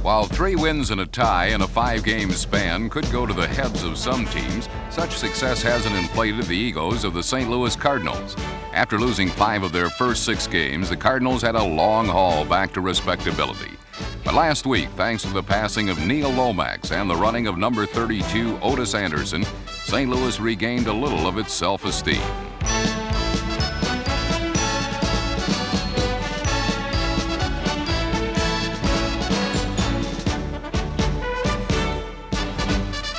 While 3 wins and a tie in a 5-game span could go to the heads of some teams, such success hasn't inflated the egos of the St. Louis Cardinals. After losing 5 of their first 6 games, the Cardinals had a long haul back to respectability. But last week, thanks to the passing of Neil Lomax and the running of number 32 Otis Anderson, St. Louis regained a little of its self-esteem.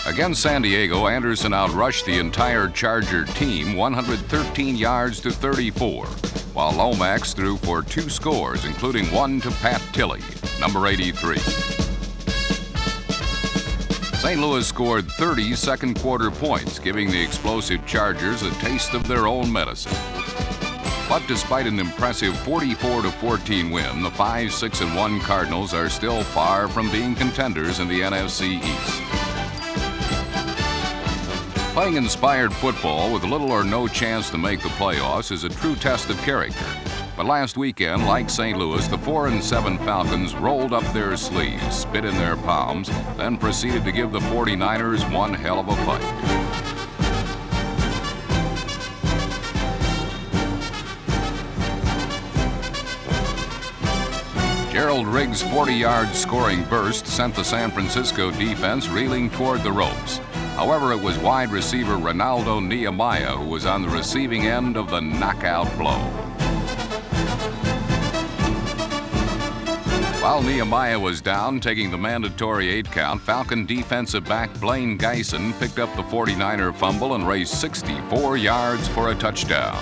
Against San Diego, Anderson outrushed the entire Charger team 113 yards to 34, while Lomax threw for 2 scores, including one to Pat Tilley, number 83. St. Louis scored 30 second-quarter points, giving the explosive Chargers a taste of their own medicine. But despite an impressive 44-14 win, the 5-6-1 Cardinals are still far from being contenders in the NFC East. Playing inspired football with little or no chance to make the playoffs is a true test of character. But last weekend, like St. Louis, the 4-7 Falcons rolled up their sleeves, spit in their palms, then proceeded to give the 49ers one hell of a fight. Gerald Riggs' 40-yard scoring burst sent the San Francisco defense reeling toward the ropes. However, it was wide receiver Ronaldo Nehemiah who was on the receiving end of the knockout blow. While Nehemiah was down, taking the mandatory 8-count, Falcon defensive back Blaine Geisen picked up the 49er fumble and raced 64 yards for a touchdown.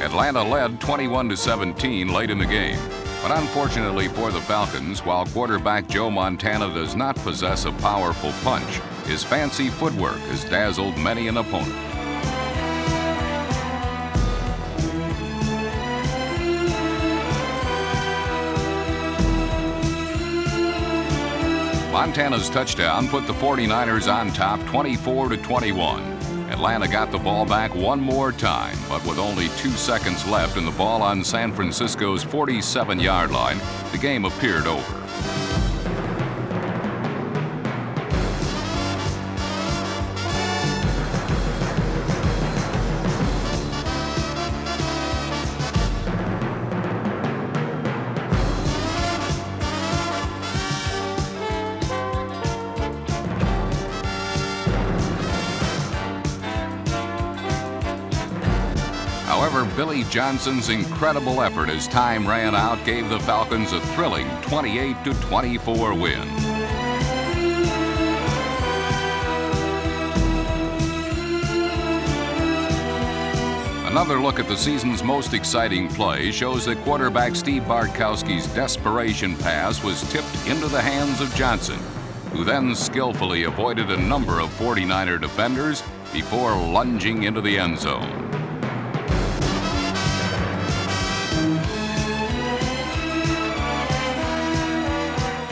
Atlanta led 21-17 late in the game. But unfortunately for the Falcons, while quarterback Joe Montana does not possess a powerful punch, his fancy footwork has dazzled many an opponent. Montana's touchdown put the 49ers on top 24-21. Atlanta got the ball back one more time, but with only 2 seconds left and the ball on San Francisco's 47-yard line, the game appeared over. However, Billy Johnson's incredible effort as time ran out gave the Falcons a thrilling 28-24 win. Another look at the season's most exciting play shows that quarterback Steve Bartkowski's desperation pass was tipped into the hands of Johnson, who then skillfully avoided a number of 49er defenders before lunging into the end zone.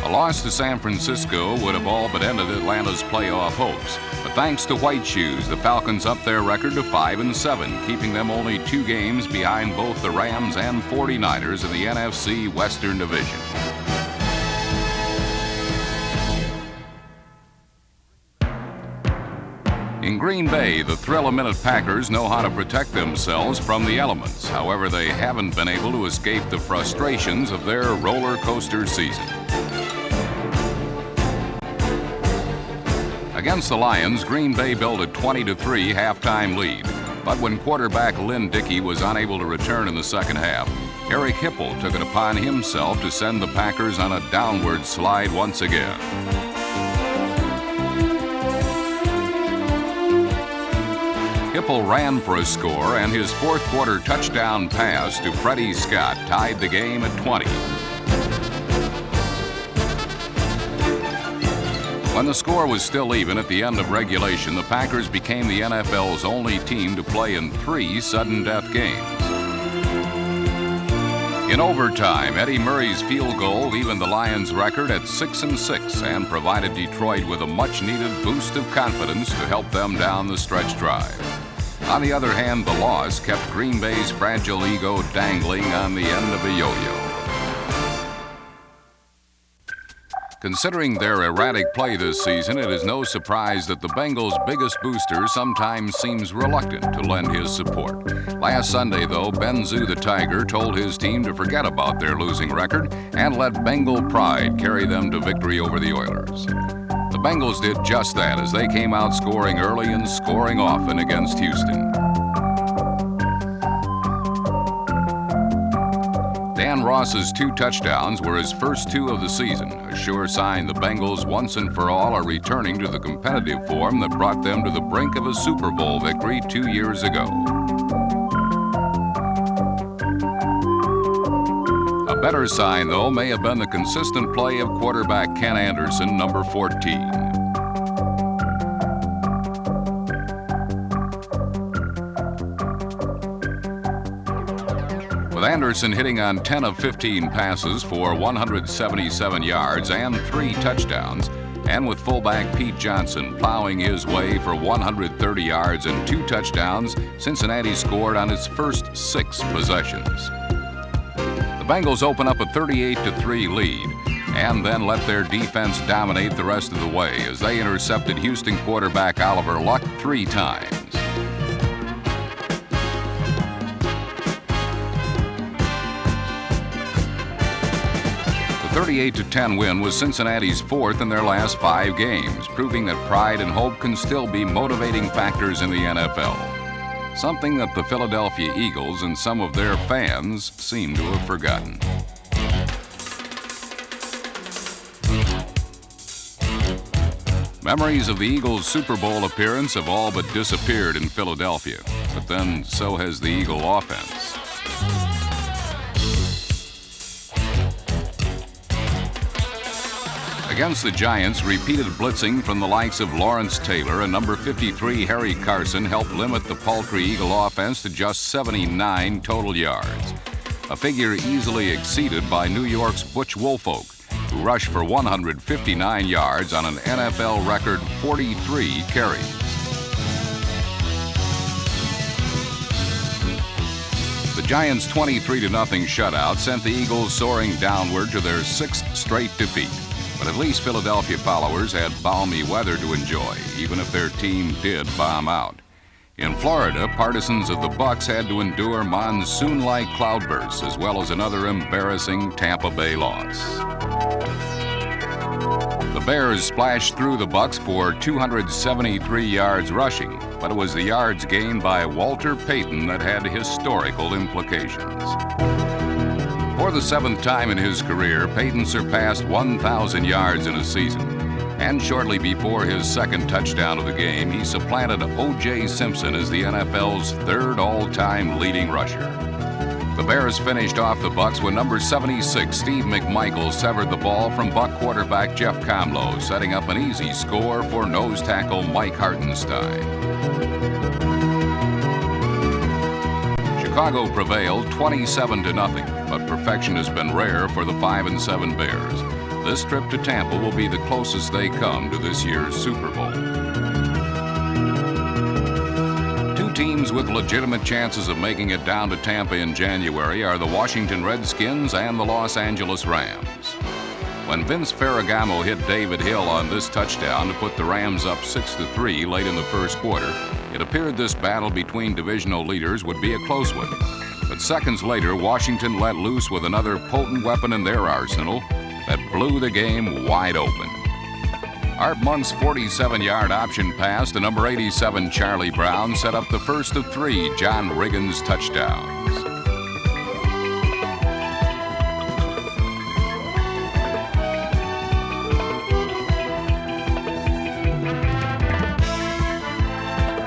A loss to San Francisco would have all but ended Atlanta's playoff hopes. But thanks to White Shoes, the Falcons upped their record to 5-7, keeping them only 2 games behind both the Rams and 49ers in the NFC Western Division. In Green Bay, the thrill-a-minute Packers know how to protect themselves from the elements. However, they haven't been able to escape the frustrations of their roller coaster season. Against the Lions, Green Bay built a 20-3 halftime lead. But when quarterback Lynn Dickey was unable to return in the second half, Eric Hipple took it upon himself to send the Packers on a downward slide once again. Hipple ran for a score, and his fourth-quarter touchdown pass to Freddie Scott tied the game at 20. When the score was still even at the end of regulation, the Packers became the NFL's only team to play in 3 sudden death games. In overtime, Eddie Murray's field goal evened the Lions' record at 6-6 and provided Detroit with a much-needed boost of confidence to help them down the stretch drive. On the other hand, the loss kept Green Bay's fragile ego dangling on the end of a yo-yo. Considering their erratic play this season, it is no surprise that the Bengals' biggest booster sometimes seems reluctant to lend his support. Last Sunday, though, Ben Zoo the Tiger told his team to forget about their losing record and let Bengal pride carry them to victory over the Oilers. The Bengals did just that as they came out scoring early and scoring often against Houston. Dan Ross's 2 touchdowns were his first 2 of the season, a sure sign the Bengals once and for all are returning to the competitive form that brought them to the brink of a Super Bowl victory 2 years ago. A better sign, though, may have been the consistent play of quarterback Ken Anderson, number 14. With Anderson hitting on 10 of 15 passes for 177 yards and 3 touchdowns, and with fullback Pete Johnson plowing his way for 130 yards and 2 touchdowns, Cincinnati scored on its first 6 possessions. The Bengals open up a 38-3 lead and then let their defense dominate the rest of the way as they intercepted Houston quarterback Oliver Luck 3 times. The 38-10 win was Cincinnati's 4th in their last 5 games, proving that pride and hope can still be motivating factors in the NFL. Something that the Philadelphia Eagles and some of their fans seem to have forgotten. Memories of the Eagles' Super Bowl appearance have all but disappeared in Philadelphia, but then so has the Eagle offense. Against the Giants, repeated blitzing from the likes of Lawrence Taylor and number 53 Harry Carson helped limit the paltry Eagle offense to just 79 total yards, a figure easily exceeded by New York's Butch Woolfolk, who rushed for 159 yards on an NFL record 43 carries. The Giants' 23-0 shutout sent the Eagles soaring downward to their 6th straight defeat. But at least Philadelphia followers had balmy weather to enjoy, even if their team did bomb out. In Florida, partisans of the Bucs had to endure monsoon-like cloudbursts as well as another embarrassing Tampa Bay loss. The Bears splashed through the Bucs for 273 yards rushing, but it was the yards gained by Walter Payton that had historical implications. For the 7th time in his career, Payton surpassed 1,000 yards in a season. And shortly before his 2nd touchdown of the game, he supplanted O.J. Simpson as the NFL's 3rd all-time leading rusher. The Bears finished off the Bucs when number 76 Steve McMichael severed the ball from Buck quarterback Jeff Comlow, setting up an easy score for nose tackle Mike Hartenstein. Chicago prevailed 27-0, but perfection has been rare for the 5-7 Bears. This trip to Tampa will be the closest they come to this year's Super Bowl. 2 teams with legitimate chances of making it down to Tampa in January are the Washington Redskins and the Los Angeles Rams. When Vince Ferragamo hit David Hill on this touchdown to put the Rams up 6-3 late in the first quarter, it appeared this battle between divisional leaders would be a close one. But seconds later, Washington let loose with another potent weapon in their arsenal that blew the game wide open. Art Monk's 47-yard option pass to number 87 Charlie Brown set up the first of 3 John Riggins touchdowns.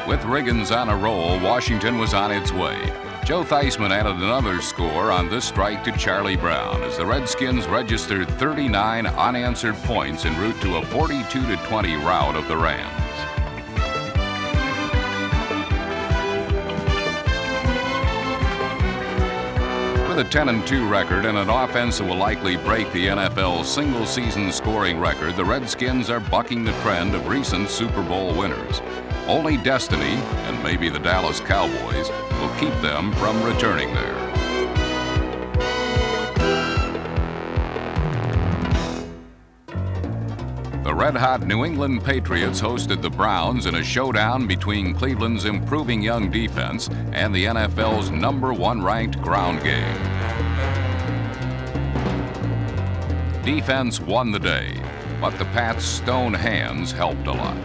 With Riggins on a roll, Washington was on its way. Joe Theismann added another score on this strike to Charlie Brown as the Redskins registered 39 unanswered points en route to a 42-20 rout of the Rams. With a 10-2 record and an offense that will likely break the NFL's single-season scoring record, the Redskins are bucking the trend of recent Super Bowl winners. Only destiny, and maybe the Dallas Cowboys, will keep them from returning there. The red-hot New England Patriots hosted the Browns in a showdown between Cleveland's improving young defense and the NFL's #1 ranked ground game. Defense won the day, but the Pats' stone hands helped a lot.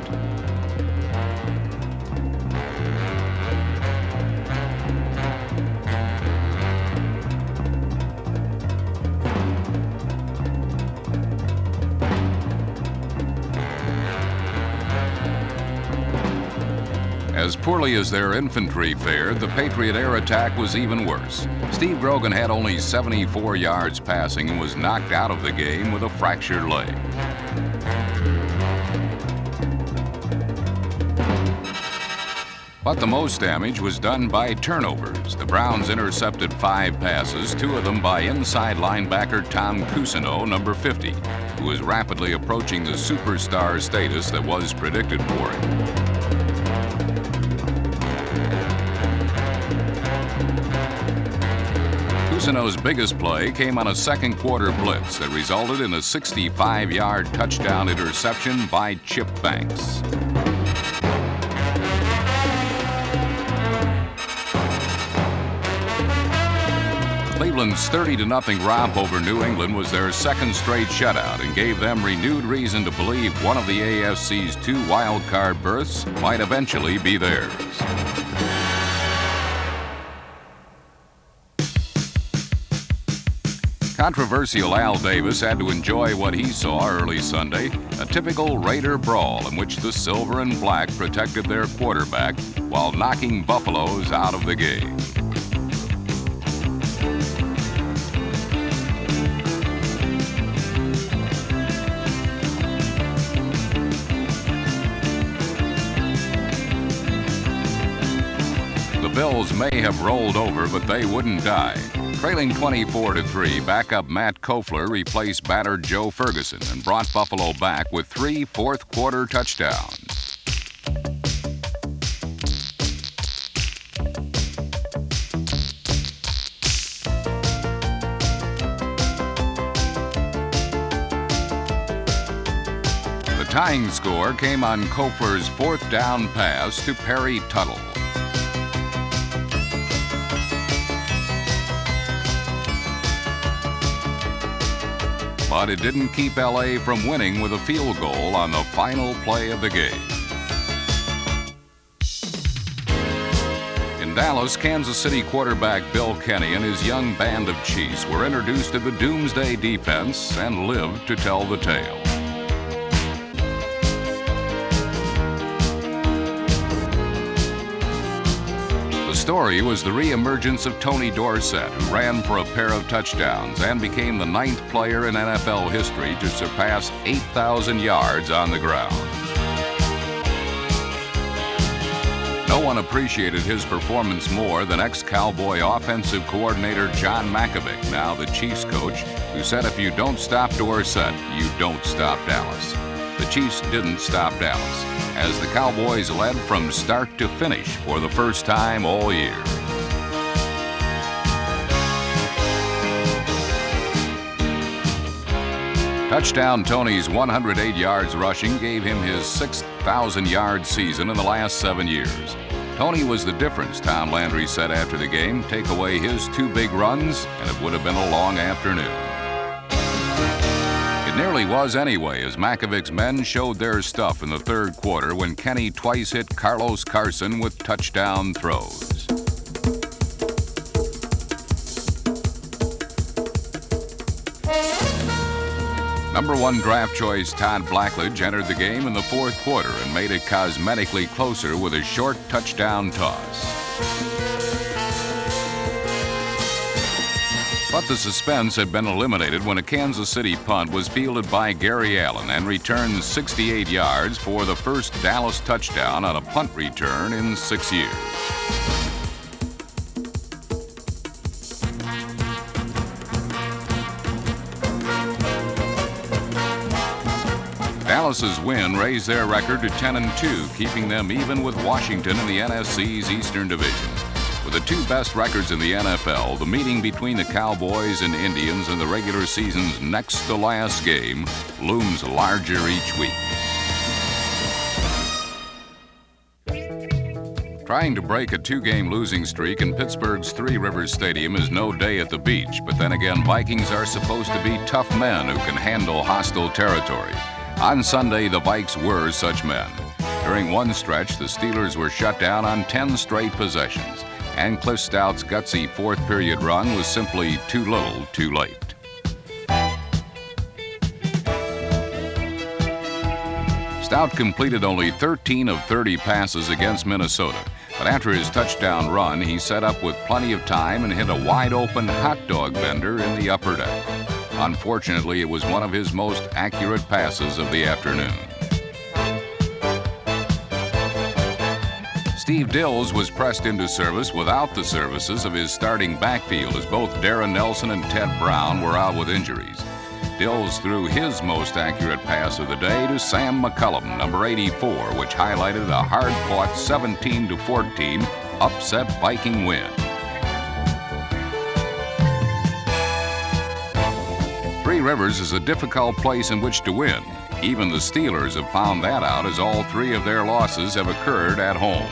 As poorly as their infantry fared, the Patriot air attack was even worse. Steve Grogan had only 74 yards passing and was knocked out of the game with a fractured leg. But the most damage was done by turnovers. The Browns intercepted 5 passes, 2 of them by inside linebacker Tom Cousineau, number 50, who was rapidly approaching the superstar status that was predicted for him. Cousineau's biggest play came on a second quarter blitz that resulted in a 65-yard touchdown interception by Chip Banks. Cleveland's 30-0 romp over New England was their second straight shutout and gave them renewed reason to believe one of the AFC's 2 wild-card berths might eventually be theirs. Controversial Al Davis had to enjoy what he saw early Sunday, a typical Raider brawl in which the silver and black protected their quarterback while knocking Buffaloes out of the game. The Bills may have rolled over, but they wouldn't die. Trailing 24-3, backup Matt Kofler replaced battered Joe Ferguson and brought Buffalo back with 3 fourth-quarter touchdowns. The tying score came on Kofler's 4th down pass to Perry Tuttle. But it didn't keep L.A. from winning with a field goal on the final play of the game. In Dallas, Kansas City quarterback Bill Kenny and his young band of Chiefs were introduced to the Doomsday defense and lived to tell the tale. The story was the re-emergence of Tony Dorsett, who ran for a pair of touchdowns and became the 9th player in NFL history to surpass 8,000 yards on the ground. No one appreciated his performance more than ex-Cowboy offensive coordinator John Mackovic, now the Chiefs coach, who said if you don't stop Dorsett, you don't stop Dallas. The Chiefs didn't stop Dallas, as the Cowboys led from start to finish for the first time all year. Touchdown Tony's 108 yards rushing gave him his 6,000-yard season in the last 7 years. Tony was the difference, Tom Landry said after the game. Take away his 2 big runs, and it would have been a long afternoon. It nearly was anyway, as Mackovic's men showed their stuff in the 3rd quarter when Kenny twice hit Carlos Carson with touchdown throws. #1 draft choice Todd Blackledge entered the game in the 4th quarter and made it cosmetically closer with a short touchdown toss. But the suspense had been eliminated when a Kansas City punt was fielded by Gary Allen and returned 68 yards for the first Dallas touchdown on a punt return in 6 years. Dallas's win raised their record to 10-2, keeping them even with Washington in the NFC's Eastern Division. With the two best records in the NFL, the meeting between the Cowboys and Indians in the regular season's next to last game looms larger each week. Trying to break a two-game losing streak in Pittsburgh's Three Rivers Stadium is no day at the beach, but then again, Vikings are supposed to be tough men who can handle hostile territory. On Sunday, the Vikes were such men. During one stretch, the Steelers were shut down on 10 straight possessions, and Cliff Stout's gutsy fourth-period run was simply too little, too late. Stout completed only 13 of 30 passes against Minnesota, but after his touchdown run, he set up with plenty of time and hit a wide-open hot dog vendor in the upper deck. Unfortunately, it was one of his most accurate passes of the afternoon. Steve Dills was pressed into service without the services of his starting backfield, as both Darren Nelson and Ted Brown were out with injuries. Dills threw his most accurate pass of the day to Sam McCullum, number 84, which highlighted a hard-fought 17-14 upset Viking win. Three Rivers is a difficult place in which to win. Even the Steelers have found that out, as all three of their losses have occurred at home.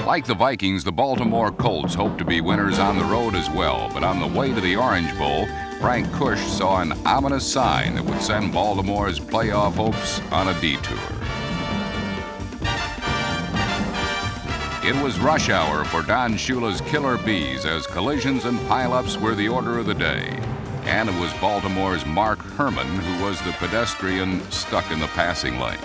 Like the Vikings, the Baltimore Colts hope to be winners on the road as well, but on the way to the Orange Bowl, Frank Kush saw an ominous sign that would send Baltimore's playoff hopes on a detour. It was rush hour for Don Shula's Killer Bees, as collisions and pileups were the order of the day. And it was Baltimore's Mark Herman who was the pedestrian stuck in the passing lane.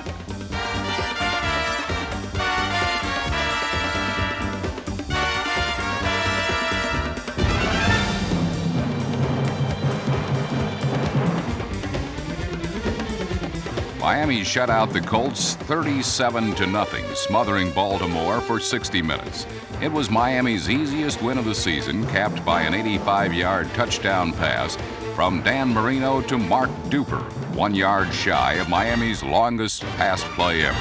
Miami shut out the Colts 37-0, smothering Baltimore for 60 minutes. It was Miami's easiest win of the season, capped by an 85-yard touchdown pass from Dan Marino to Mark Duper, 1 yard shy of Miami's longest pass play ever.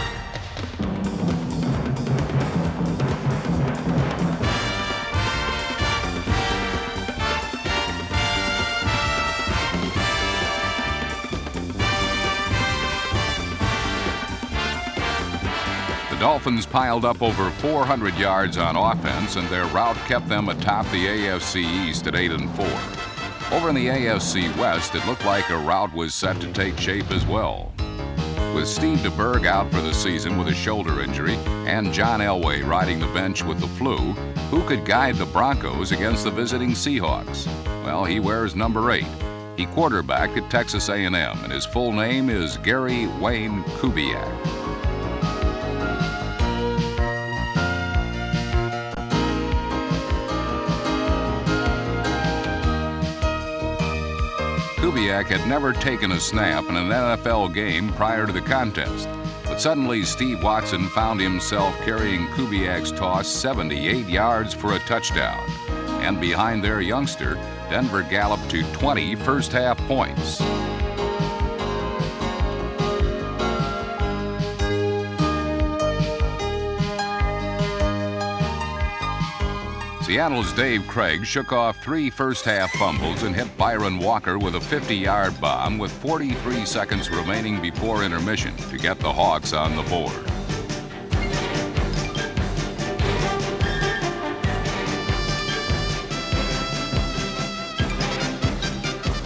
The Dolphins piled up over 400 yards on offense, and their rout kept them atop the AFC East at 8-4. Over in the AFC West, it looked like a rout was set to take shape as well. With Steve DeBerg out for the season with a shoulder injury and John Elway riding the bench with the flu, who could guide the Broncos against the visiting Seahawks? Well, he wears number 8. He quarterbacked at Texas A&M, and his full name is Gary Wayne Kubiak. Kubiak had never taken a snap in an NFL game prior to the contest, but suddenly Steve Watson found himself carrying Kubiak's toss 78 yards for a touchdown. And behind their youngster, Denver galloped to 20 first-half points. Seattle's Dave Craig shook off 3 first-half fumbles and hit Byron Walker with a 50-yard bomb with 43 seconds remaining before intermission to get the Hawks on the board.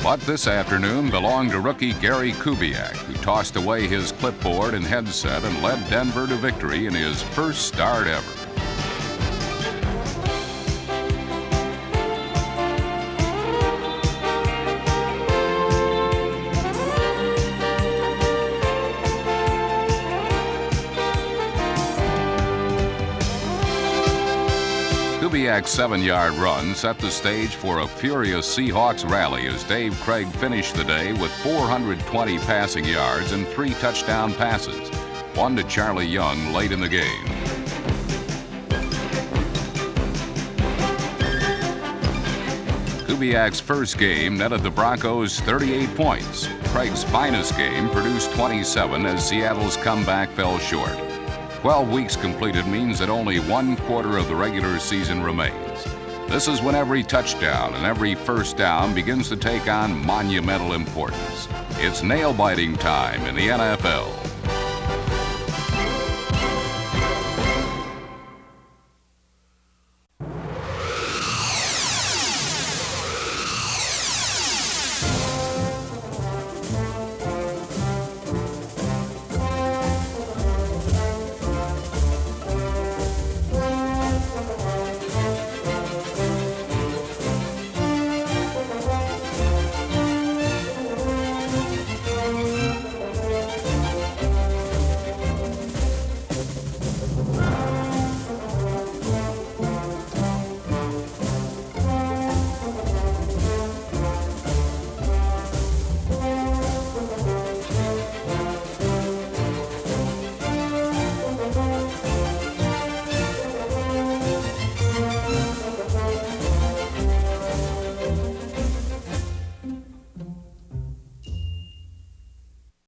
But this afternoon belonged to rookie Gary Kubiak, who tossed away his clipboard and headset and led Denver to victory in his first start ever. Kubiak's 7-yard run set the stage for a furious Seahawks rally as Dave Craig finished the day with 420 passing yards and 3 touchdown passes, one to Charlie Young late in the game. Kubiak's first game netted the Broncos 38 points. Craig's finest game produced 27 as Seattle's comeback fell short. 12 weeks completed means that only 1/4 of the regular season remains. This is when every touchdown and every first down begins to take on monumental importance. It's nail-biting time in the NFL.